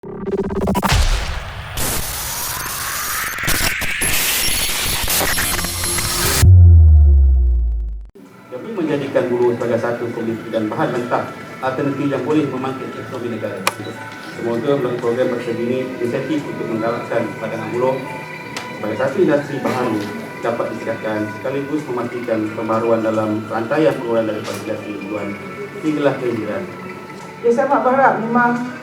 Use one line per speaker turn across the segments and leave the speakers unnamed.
Kami menjadikan buruh sebagai satu komoditi dan bahan mentah alternatif yang boleh membangkitkan ekonomi negara. Semoga melalui program bersama ini, insentif untuk menggalakkan padangan buruh sebagai satu industri baharu dapat ditingkatkan sekaligus memastikan pembaruan dalam rantaian pengeluaran daripada industri buruhan hinggalah kehadiran.
Ya, saya amat berharap memang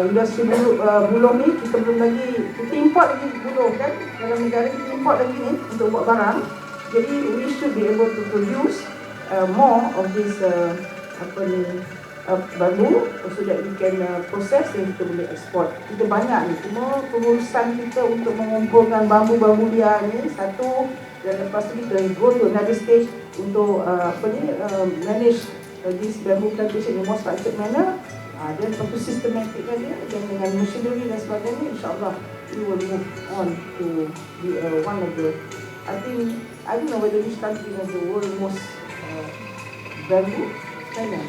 industri buluh ni kita belum lagi, kita import lagi buluh kan, dalam negara kita import lagi ni untuk buat barang. Jadi we should be able to produce more of this bambu so that we can process dan kita boleh export. Kita banyak ni, cuma pengurusan kita untuk mengumpulkan bambu-bambu liar ni satu, dan lepas tu kita go to another stage untuk manage this bamboo plantation in more structured manner. Dan lepas tu systematic kan dia, dan dengan machinery dan sebagainya, insyaAllah we will move on to be one of the, I don't know whether which country has the world most bamboo. China,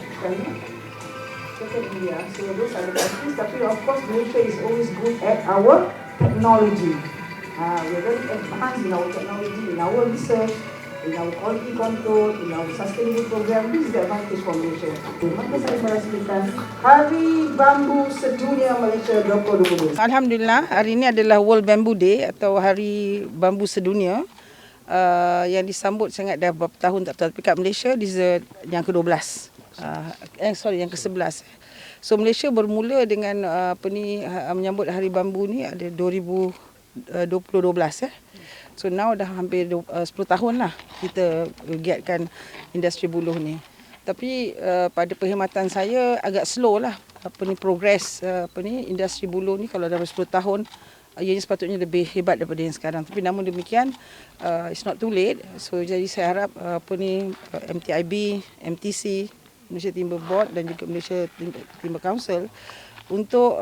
second India. So those are the countries. Tapi of course Malaysia is always good at our technology. We are very advanced in our technology, in our research, in our quality control, in our sustainable program. This is the advantage for Malaysia. Maka saya merasmikan Hari Bambu Sedunia Malaysia 2020.
Alhamdulillah, hari ini adalah World Bamboo Day atau Hari Bambu Sedunia yang disambut sangat dah beberapa tahun tak tahu. Tapi kat Malaysia this is yang ke-12. Yang ke-11. So Malaysia bermula dengan menyambut Hari Bambu ni ada 2012 ya. So now dah hampir 10 tahun lah kita giatkan industri buluh ni. Tapi pada perkhidmatan saya agak slow lah progress industri buluh ni. Kalau dah 10 tahun ianya sepatutnya lebih hebat daripada yang sekarang. Tapi namun demikian it's not too late. So jadi saya harap MTIB, MTC, Malaysia Timber Board dan juga Malaysia Timber Council untuk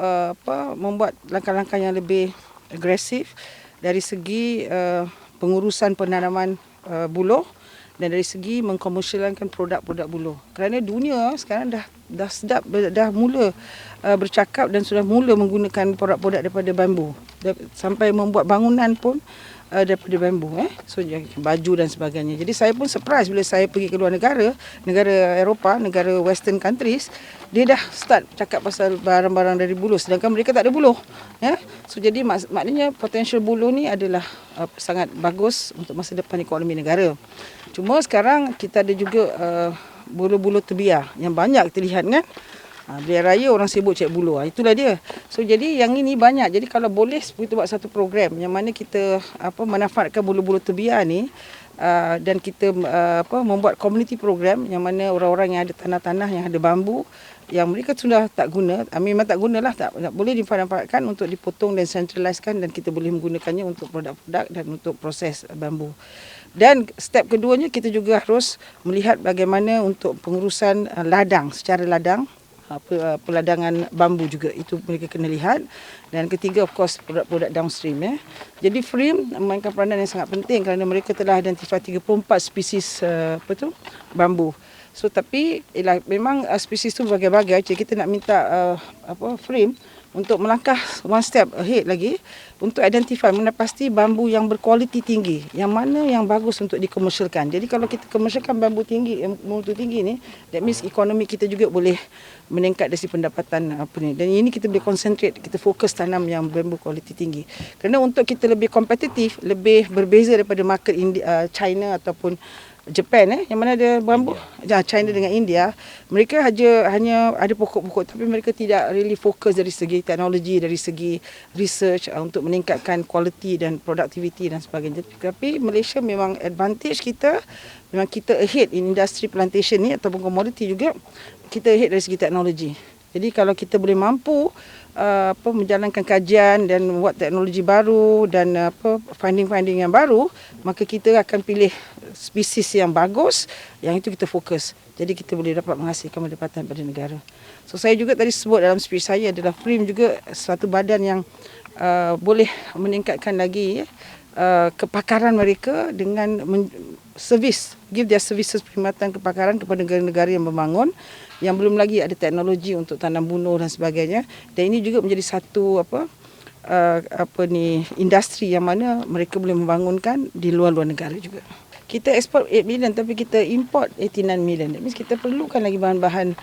membuat langkah-langkah yang lebih agresif dari segi pengurusan penanaman buluh dan dari segi mengkomersialkan produk-produk buluh. Kerana dunia sekarang dah mula bercakap dan sudah mula menggunakan produk-produk daripada bambu. Sampai membuat bangunan pun daripada bambu, so baju dan sebagainya. Jadi saya pun surprise bila saya pergi ke luar negara Eropah, negara western countries, dia dah start cakap pasal barang-barang dari buluh sedangkan mereka tak ada buluh, ya. So jadi maknanya potential buluh ni adalah sangat bagus untuk masa depan ekonomi negara. Cuma sekarang kita ada juga buluh-buluh terbiar yang banyak kita lihat kan. Belia raya orang sibuk cek buluh. Itulah dia. So jadi yang ini banyak. Jadi kalau boleh kita buat satu program yang mana kita manfaatkan buluh-buluh terbiar ni dan kita membuat community program yang mana orang-orang yang ada tanah-tanah yang ada bambu yang mereka sudah tak guna, memang tak gunalah, tak boleh dimanfaatkan untuk dipotong dan centralisekan dan kita boleh menggunakannya untuk produk-produk dan untuk proses bambu. Dan step keduanya kita juga harus melihat bagaimana untuk pengurusan ladang secara ladang. Peladangan bambu juga itu mereka kena lihat. Dan ketiga of course produk-produk downstream ya. Jadi frame memainkan peranan yang sangat penting kerana mereka telah identify 34 spesies bambu. So tapi memang spesies tu berbagai-bagai. Jadi kita nak minta frame untuk melangkah one step ahead lagi untuk identify mana pasti bambu yang berkualiti tinggi, yang mana yang bagus untuk dikomersialkan. Jadi kalau kita komersialkan bambu tinggi, mutu tinggi ni, that means ekonomi kita juga boleh meningkat dari segi pendapatan ni. Dan ini kita boleh concentrate, kita fokus tanam yang bambu kualiti tinggi. Kerana untuk kita lebih kompetitif, lebih berbeza daripada market China ataupun Japan yang mana ada bambu, China dengan India, mereka hanya ada pokok-pokok tapi mereka tidak really fokus dari segi teknologi, dari segi research untuk meningkatkan kualiti dan productivity dan sebagainya. Tapi Malaysia memang advantage kita, memang kita ahead in industry plantation ni ataupun komoditi juga, kita ahead dari segi teknologi. Jadi kalau kita boleh mampu menjalankan kajian dan membuat teknologi baru dan finding-finding yang baru, maka kita akan pilih spesies yang bagus, yang itu kita fokus. Jadi kita boleh dapat menghasilkan pendapatan pada negara. So saya juga tadi sebut dalam speech saya adalah FRIM juga satu badan yang boleh meningkatkan lagi kepakaran mereka dengan give their services perkhidmatan kepakaran kepada negara-negara yang membangun, yang belum lagi ada teknologi untuk tanam bunuh dan sebagainya. Dan ini juga menjadi satu industri yang mana mereka boleh membangunkan di luar-luar negara juga. Kita ekspor 8 million tapi kita import 89 million. That means kita perlukan lagi bahan-bahan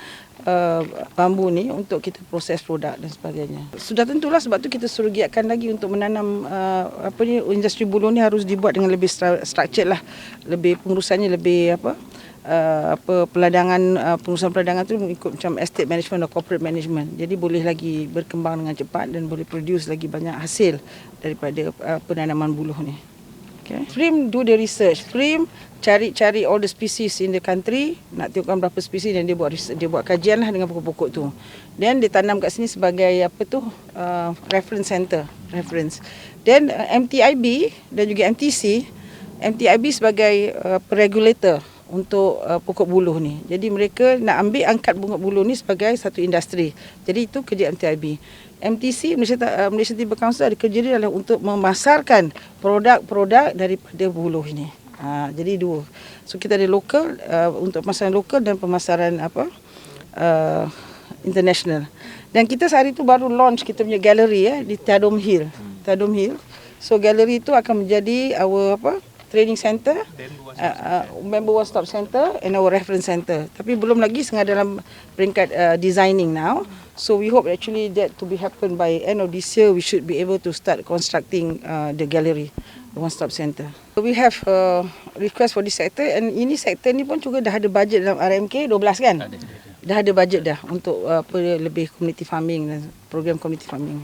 bambu ni untuk kita proses produk dan sebagainya. Sudah tentulah sebab tu kita suruh giatkan lagi untuk menanam industri buluh ni harus dibuat dengan lebih structured lah. Lebih pengurusannya lebih pengurusan peladangan tu mengikut macam estate management atau corporate management. Jadi boleh lagi berkembang dengan cepat dan boleh produce lagi banyak hasil daripada penanaman buluh ni. Okay. FRIM do the research. FRIM cari all the species in the country, nak tengokkan berapa spesies dan dia buat kajian lah dengan pokok-pokok tu. Then dia tanam kat sini sebagai reference center, reference. Then MTIB dan juga MTC sebagai regulator untuk pokok buluh ni. Jadi mereka nak ambil angkat bunga buluh ni sebagai satu industri. Jadi itu kerja MTIB. MTC, Malaysia Timber Council, ada kerja dia adalah untuk memasarkan produk-produk daripada buluh ini. Jadi dua. So kita ada lokal untuk pemasaran lokal dan pemasaran international. Dan kita sehari tu baru launch kita punya gallery di Tadom Hill. So gallery itu akan menjadi our training center, member one stop center and our reference center. Tapi belum lagi setengah dalam peringkat designing now. So we hope actually that to be happen by end of this year, we should be able to start constructing the gallery, the one stop center. So we have request for this sector, and ini sektor ni pun juga dah ada budget dalam RMK 12 kan? Dah ada budget dah untuk lebih community farming dan program community farming.